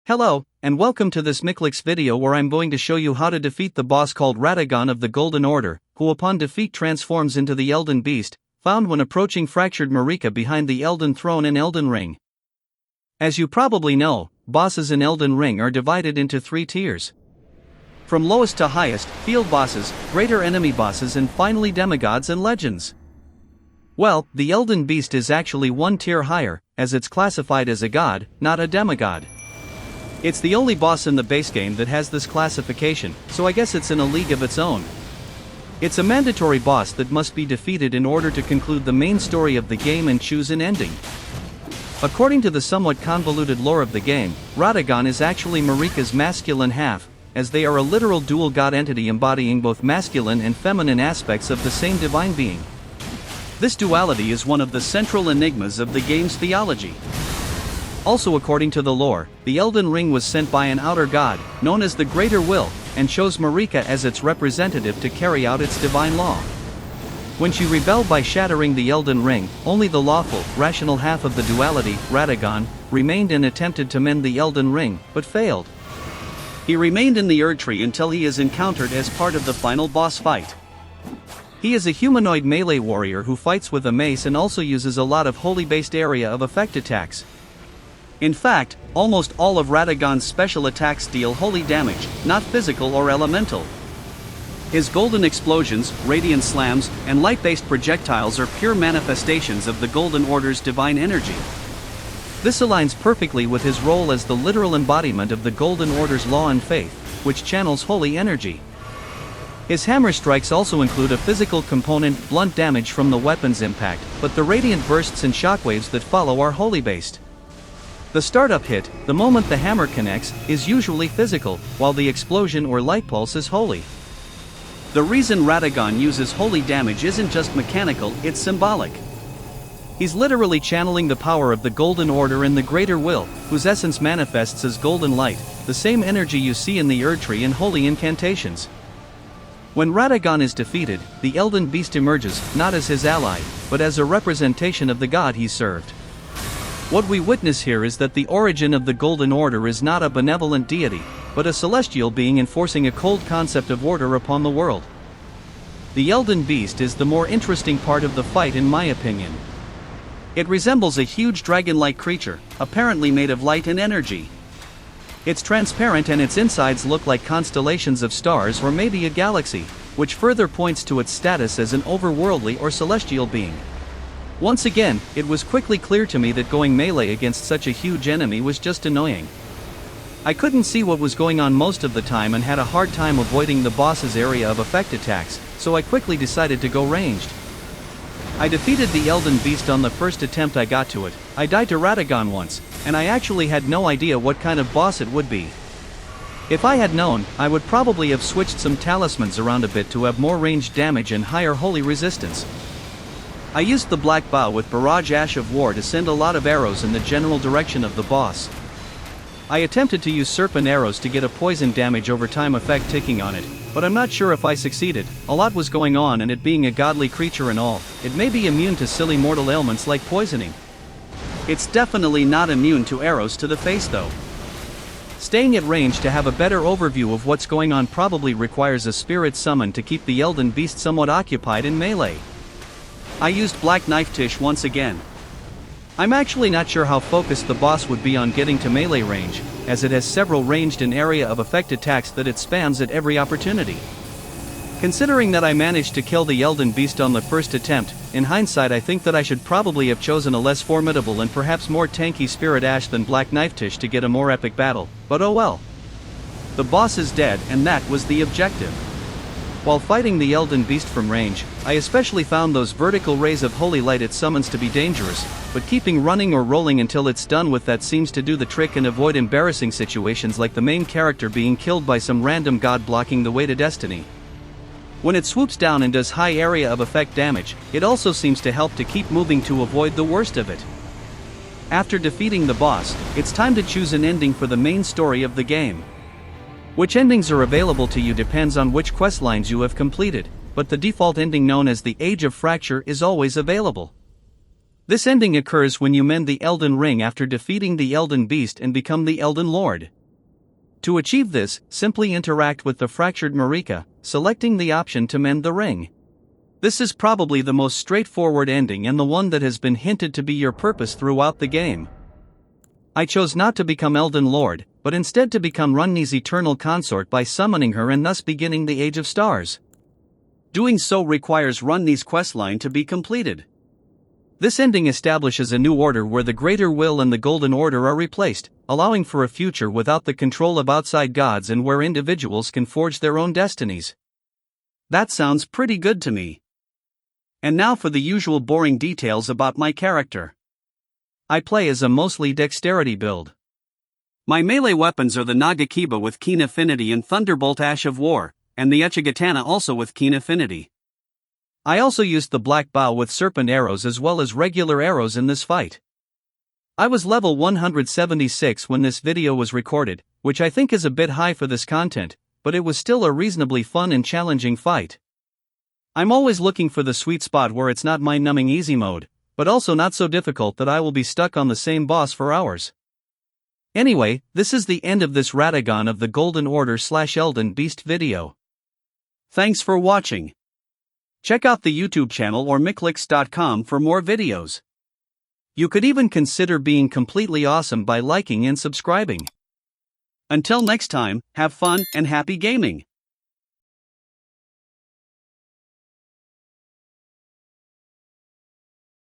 Hello, and welcome to this Miklix video where I'm going to show you how to defeat the boss called Radagon of the Golden Order, who upon defeat transforms into the Elden Beast, found when approaching fractured Marika behind the Elden Throne in Elden Ring. As you probably know, bosses in Elden Ring are divided into 3 tiers. From lowest to highest, field bosses, greater enemy bosses and finally demigods and legends. Well, the Elden Beast is actually 1 tier higher, as it's classified as a god, not a demigod. It's the only boss in the base game that has this classification, so I guess it's in a league of its own. It's a mandatory boss that must be defeated in order to conclude the main story of the game and choose an ending. According to the somewhat convoluted lore of the game, Radagon is actually Marika's masculine half, as they are a literal dual god entity embodying both masculine and feminine aspects of the same divine being. This duality is one of the central enigmas of the game's theology. Also, according to the lore, the Elden Ring was sent by an outer god, known as the Greater Will, and chose Marika as its representative to carry out its divine law. When she rebelled by shattering the Elden Ring, only the lawful, rational half of the duality, Radagon, remained and attempted to mend the Elden Ring, but failed. He remained in the Erd Tree until he is encountered as part of the final boss fight. He is a humanoid melee warrior who fights with a mace and also uses a lot of holy-based area of effect attacks. In fact, almost all of Radagon's special attacks deal holy damage, not physical or elemental. His golden explosions, radiant slams, and light-based projectiles are pure manifestations of the Golden Order's divine energy. This aligns perfectly with his role as the literal embodiment of the Golden Order's law and faith, which channels holy energy. His hammer strikes also include a physical component, blunt damage from the weapon's impact, but the radiant bursts and shockwaves that follow are holy-based. The startup hit, the moment the hammer connects, is usually physical, while the explosion or light pulse is holy. The reason Radagon uses holy damage isn't just mechanical, it's symbolic. He's literally channeling the power of the Golden Order and the Greater Will, whose essence manifests as golden light, the same energy you see in the Erd Tree in holy incantations. When Radagon is defeated, the Elden Beast emerges, not as his ally, but as a representation of the god he served. What we witness here is that the origin of the Golden Order is not a benevolent deity, but a celestial being enforcing a cold concept of order upon the world. The Elden Beast is the more interesting part of the fight in my opinion. It resembles a huge dragon-like creature, apparently made of light and energy. It's transparent and its insides look like constellations of stars or maybe a galaxy, which further points to its status as an overworldly or celestial being. Once again, it was quickly clear to me that going melee against such a huge enemy was just annoying. I couldn't see what was going on most of the time and had a hard time avoiding the boss's area of effect attacks, so I quickly decided to go ranged. I defeated the Elden Beast on the first attempt I got to it. I died to Radagon once, and I actually had no idea what kind of boss it would be. If I had known, I would probably have switched some talismans around a bit to have more ranged damage and higher holy resistance. I used the Black Bow with Barrage Ash of War to send a lot of arrows in the general direction of the boss. I attempted to use Serpent Arrows to get a poison damage over time effect ticking on it, but I'm not sure if I succeeded. A lot was going on, and it being a godly creature and all, it may be immune to silly mortal ailments like poisoning. It's definitely not immune to arrows to the face though. Staying at range to have a better overview of what's going on probably requires a spirit summon to keep the Elden Beast somewhat occupied in melee. I used Black Knife Tish once again. I'm actually not sure how focused the boss would be on getting to melee range, as it has several ranged and area of effect attacks that it spams at every opportunity. Considering that I managed to kill the Elden Beast on the first attempt, in hindsight I think that I should probably have chosen a less formidable and perhaps more tanky Spirit Ash than Black Knife Tish to get a more epic battle, but oh well. The boss is dead, and that was the objective. While fighting the Elden Beast from range, I especially found those vertical rays of holy light it summons to be dangerous, but keeping running or rolling until it's done with that seems to do the trick and avoid embarrassing situations like the main character being killed by some random god blocking the way to destiny. When it swoops down and does high area of effect damage, it also seems to help to keep moving to avoid the worst of it. After defeating the boss, it's time to choose an ending for the main story of the game. Which endings are available to you depends on which questlines you have completed, but the default ending known as the Age of Fracture is always available. This ending occurs when you mend the Elden Ring after defeating the Elden Beast and become the Elden Lord. To achieve this, simply interact with the fractured Marika, selecting the option to mend the ring. This is probably the most straightforward ending and the one that has been hinted to be your purpose throughout the game. I chose not to become Elden Lord, but instead to become Runni's eternal consort by summoning her and thus beginning the Age of Stars. Doing so requires Runni's questline to be completed. This ending establishes a new order where the Greater Will and the Golden Order are replaced, allowing for a future without the control of outside gods and where individuals can forge their own destinies. That sounds pretty good to me. And now for the usual boring details about my character. I play as a mostly dexterity build. My melee weapons are the Nagakiba with keen affinity and Thunderbolt Ash of War, and the Uchigatana also with keen affinity. I also used the black bow with Serpent Arrows as well as regular arrows in this fight. I was level 176 when this video was recorded, which I think is a bit high for this content, but it was still a reasonably fun and challenging fight. I'm always looking for the sweet spot where it's not mind-numbing easy mode, but also not so difficult that I will be stuck on the same boss for hours. Anyway, this is the end of this Radagon of the Golden Order / Elden Beast video. Thanks for watching. Check out the YouTube channel or Miklix.com for more videos. You could even consider being completely awesome by liking and subscribing. Until next time, have fun and happy gaming!